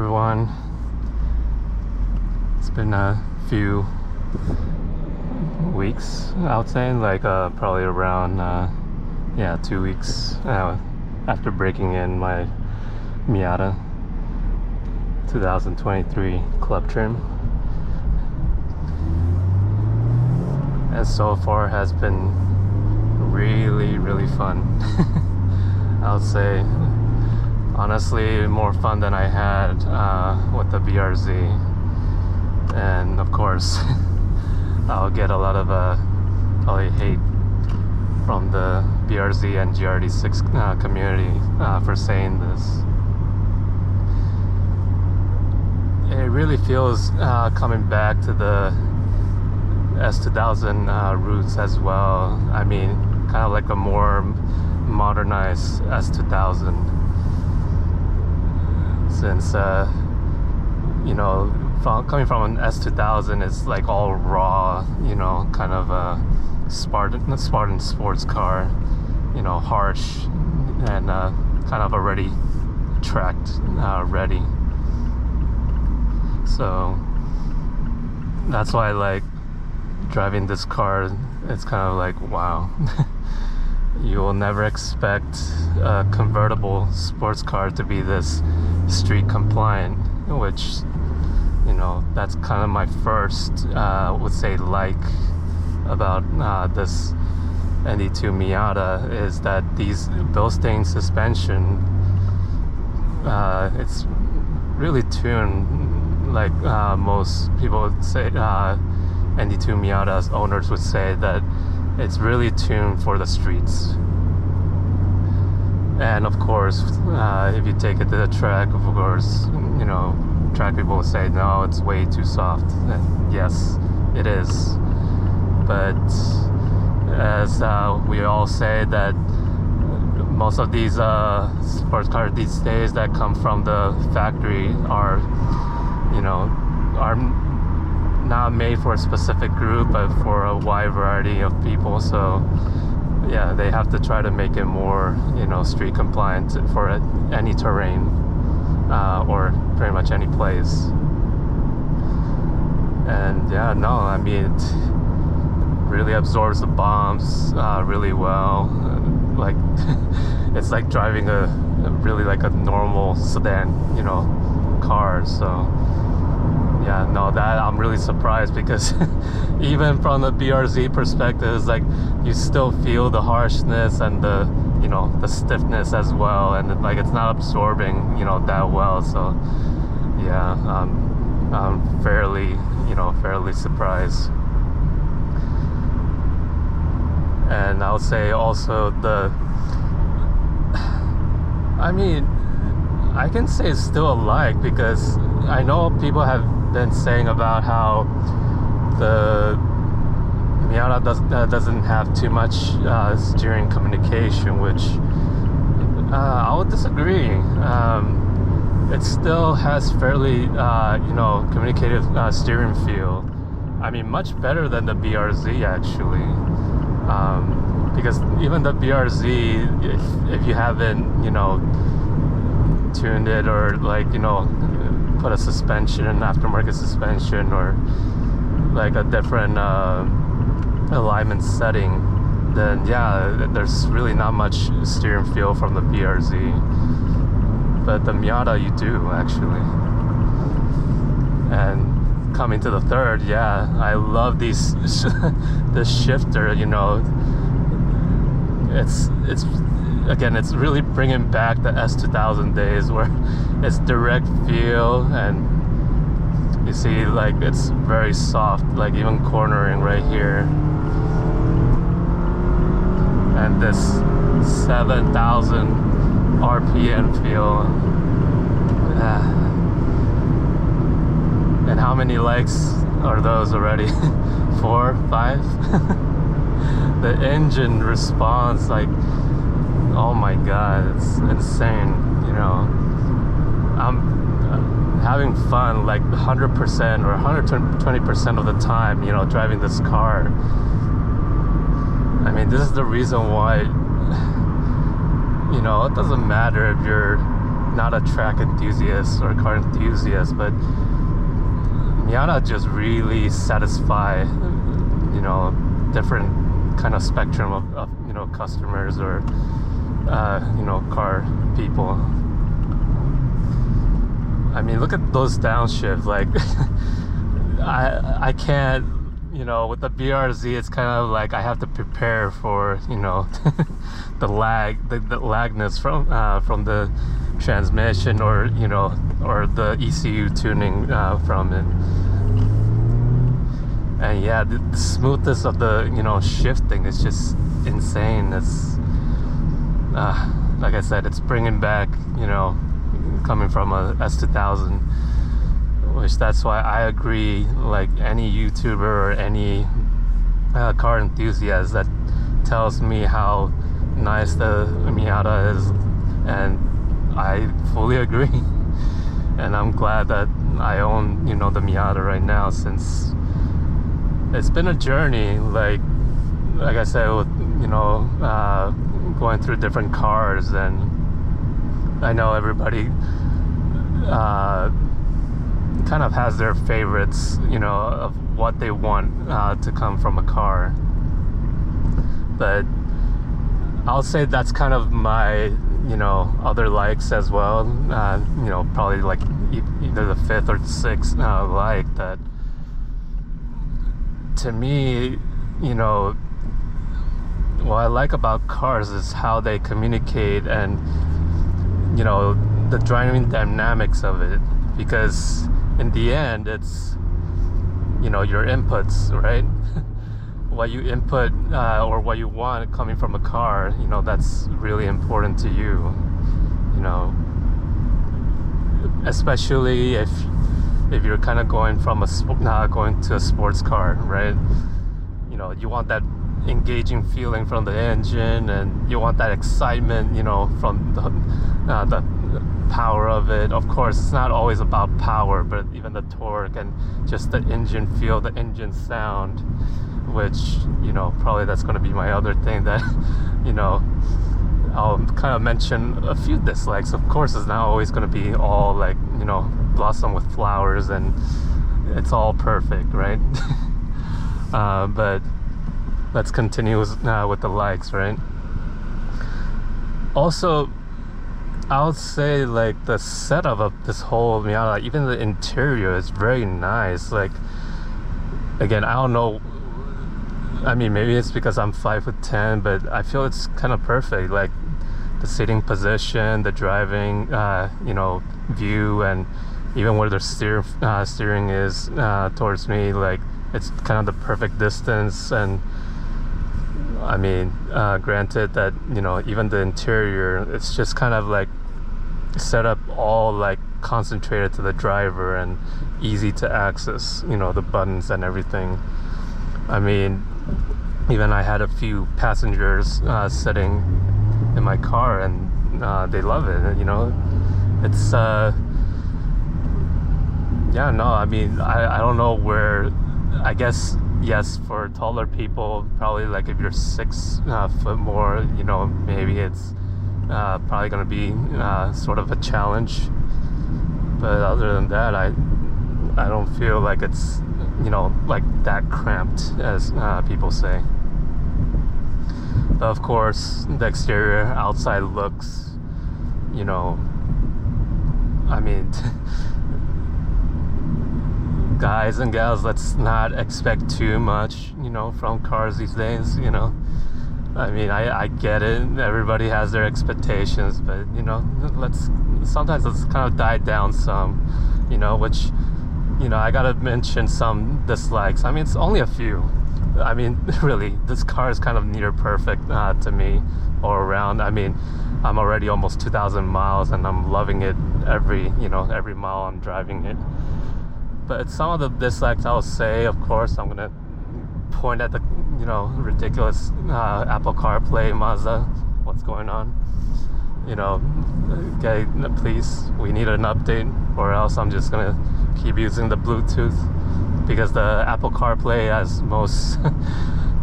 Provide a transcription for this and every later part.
everyone. It's been a few weeks, I would say, like probably around 2 weeks after breaking in my Miata 2023 club trim, and so far has been really fun. I would say honestly more fun than I had with the BRZ. And of course I'll get a lot of probably hate from the BRZ and GRD6 community for saying this. It really feels coming back to the S2000 roots as well. I mean, kind of like a more modernized S2000, since you know, coming from an S2000, it's like all raw, you know, kind of a Spartan sports car, you know, harsh and kind of already tracked ready. So that's why I like driving this car. It's kind of like, wow. You will never expect a convertible sports car to be this street compliant, which, you know, that's kind of my first would say like about this ND2 Miata, is that these Bilstein suspension, it's really tuned, like most people would say, ND2 Miata's owners would say that it's really tuned for the streets. And of course, if you take it to the track, of course, you know, track people will say, no, it's way too soft. And yes, it is. But as we all say, that most of these sports cars these days that come from the factory are, you know, are not made for a specific group, but for a wide variety of people. So yeah, they have to try to make it more, you know, street compliant for any terrain or pretty much any place. And yeah, no, I mean, it really absorbs the bumps really well. Like it's like driving a really like a normal sedan, you know, car. So yeah, no, that I'm really surprised, because even from the BRZ perspective, it's like you still feel the harshness and the, you know, the stiffness as well, and like it's not absorbing, you know, that well. So yeah, I'm fairly, you know, fairly surprised. And I would say also I mean, I can say it's still alike, because I know people have been saying about how the Miata doesn't have too much steering communication, which I would disagree. It still has fairly, you know, communicative steering feel. I mean, much better than the BRZ actually. Because even the BRZ, if you haven't, you know, tuned it, or like, you know, put a suspension, an aftermarket suspension, or like a different alignment setting, then yeah, there's really not much steering feel from the BRZ. But the Miata, you do actually. And coming to the third, yeah, I love these this shifter, you know. It's again, it's really bringing back the S2000 days, where it's direct feel, and you see, like, it's very soft, like even cornering right here. And this 7,000 RPM feel. And how many likes are those already? 4, 5? The engine response, like, oh my god, it's insane, you know. I'm having fun like 100% or 120% of the time, you know, driving this car. I mean, this is the reason why, you know, it doesn't matter if you're not a track enthusiast or car enthusiast, but Miata just really satisfy, you know, different kind of spectrum of you know, customers or you know, car people. I mean, look at those downshifts. Like I can't, you know, with the BRZ, it's kind of like I have to prepare for, you know, the lagness from the transmission, or, you know, or the ECU tuning from it. And yeah, the smoothness of the, you know, shifting is just insane. It's like I said, it's bringing back, you know, coming from a S2000, which that's why I agree, like any YouTuber or any car enthusiast that tells me how nice the Miata is, and I fully agree. And I'm glad that I own, you know, the Miata right now, since it's been a journey, like I said, with, you know, going through different cars. And I know everybody kind of has their favorites, you know, of what they want to come from a car. But I'll say that's kind of my, you know, other likes as well. You know, probably like either the fifth or sixth like that. To me, you know, what I like about cars is how they communicate, and, you know, the driving dynamics of it. Because in the end, it's, you know, your inputs, right? What you input or what you want coming from a car, you know, that's really important to you, you know, especially if you're kind of going from going to a sports car, right? You know, you want that engaging feeling from the engine, and you want that excitement, you know, from the power of it. Of course, it's not always about power, but even the torque and just the engine feel, the engine sound, which, you know, probably that's going to be my other thing that, you know, I'll kind of mention a few dislikes. Of course, it's not always going to be all like, you know, blossom with flowers and it's all perfect, right? But let's continue with the likes, right? Also, I would say, like, the setup of this whole Miata, like, even the interior is very nice. Like, again, I don't know, I mean, maybe it's because I'm 5'10", but I feel it's kind of perfect. Like, the sitting position, the driving, you know, view, and even where the steering is towards me, like, it's kind of the perfect distance. And I mean, granted that, you know, even the interior, it's just kind of like set up all like concentrated to the driver and easy to access, you know, the buttons and everything. I mean, even I had a few passengers sitting in my car, and they love it, you know. It's yeah, no, I mean, I don't know where, I guess, yes, for taller people, probably, like, if you're 6 foot more, you know, maybe it's probably gonna be sort of a challenge. But other than that, I don't feel like it's, you know, like that cramped as people say. But of course, the exterior, outside looks, you know, I mean, guys and gals, let's not expect too much, you know, from cars these days, you know. I mean, I get it, everybody has their expectations, but, you know, sometimes let's kind of die down some, you know, which, you know, I gotta mention some dislikes. I mean, it's only a few. I mean, really, this car is kind of near perfect to me all around. I mean, I'm already almost 2,000 miles and I'm loving it every mile I'm driving it. But some of the dislikes I'll say, of course, I'm gonna point at the, you know, ridiculous Apple CarPlay, Mazda, what's going on? You know, okay, please, we need an update, or else I'm just gonna keep using the Bluetooth, because the Apple CarPlay, as most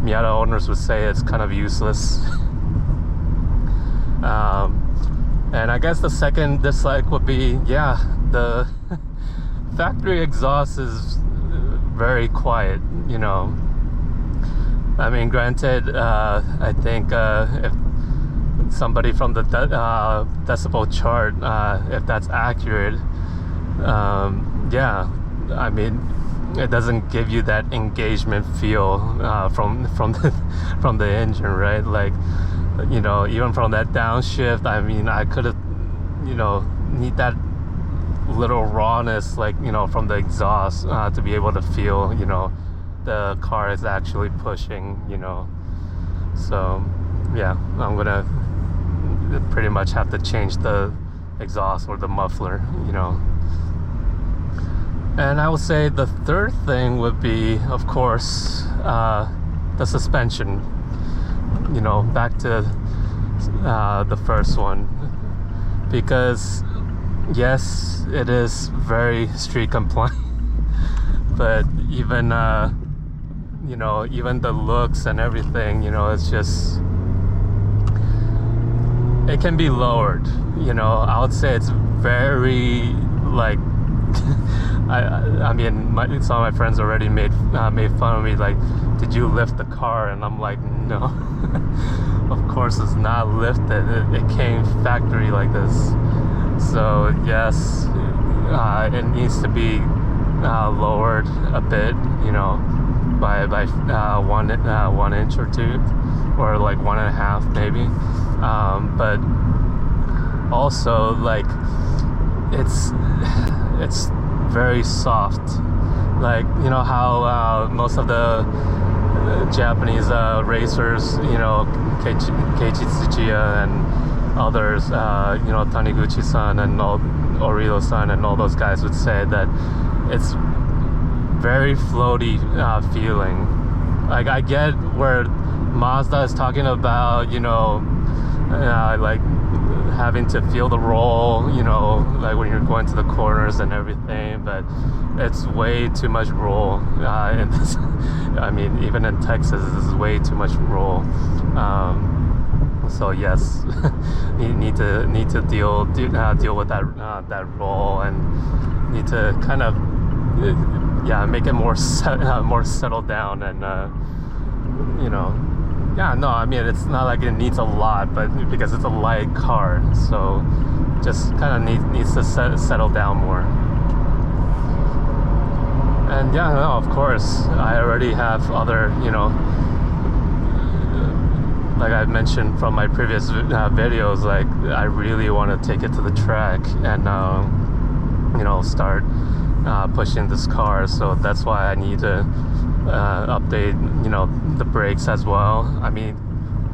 Miata owners would say, it's kind of useless. And I guess the second dislike would be, yeah, the factory exhaust is very quiet, you know. I mean, granted, I think if somebody from the decibel chart, if that's accurate, yeah, I mean, it doesn't give you that engagement feel from the engine, right? Like, you know, even from that downshift, I mean, I could have, you know, need that little rawness, like, you know, from the exhaust to be able to feel, you know, the car is actually pushing, you know. So yeah, I'm gonna pretty much have to change the exhaust or the muffler, you know. And I would say the third thing would be, of course, the suspension. You know, back to the first one, because yes, it is very street compliant, but even you know, even the looks and everything, you know, it's just, it can be lowered, you know. I would say it's very, like, I mean, some of my friends already made fun of me, like, did you lift the car? And I'm like, no. Of course it's not lifted. It came factory like this. So yes, it needs to be lowered a bit, you know, by 1 inch or 2, or like 1.5 maybe. But also, like, it's very soft. Like, you know how most of the Japanese racers, you know, Keiichi Tsuchiya and others, you know, Taniguchi-san and Orido-san and all those guys would say that it's very floaty feeling. Like, I get where Mazda is talking about, you know, like having to feel the roll, you know, like when you're going to the corners and everything, but it's way too much roll in this. I mean, even in Texas, this is way too much roll. So yes, you need to deal with that roll, and need to kind of yeah, make it more settled down, and you know. Yeah, no, I mean, it's not like it needs a lot, but because it's a light car, so just kind of needs to settle down more. And yeah, no, of course, I already have other, you know, like I mentioned from my previous videos, like, I really want to take it to the track and, you know, start pushing this car. So that's why I need to update, you know, the brakes as well. I mean,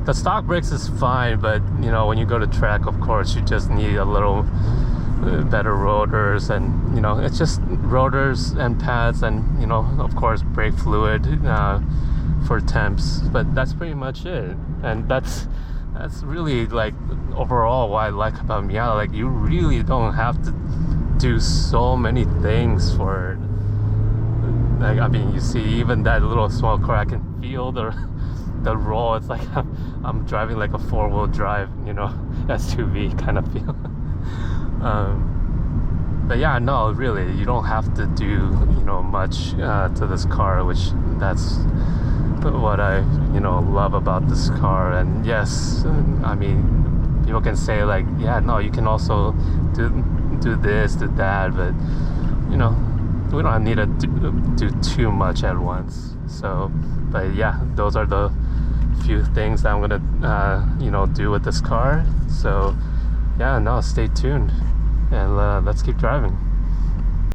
the stock brakes is fine, but you know, when you go to track, of course, you just need a little better rotors, and you know, it's just rotors and pads, and you know, of course, brake fluid for temps. But that's pretty much it, and that's really, like, overall what I like about Miata. Like, you really don't have to do so many things for it. Like, I mean, you see, even that little small car, I can feel the roll. It's like I'm driving like a 4-wheel drive, you know, SUV kind of feel. But yeah, no, really, you don't have to do, you know, much to this car, which that's what I, you know, love about this car. And yes, I mean, people can say like, yeah, no, you can also do this, do that, but you know, we don't need to do too much at once. So, but yeah, those are the few things that I'm gonna you know, do with this car. So yeah, no, stay tuned, and let's keep driving.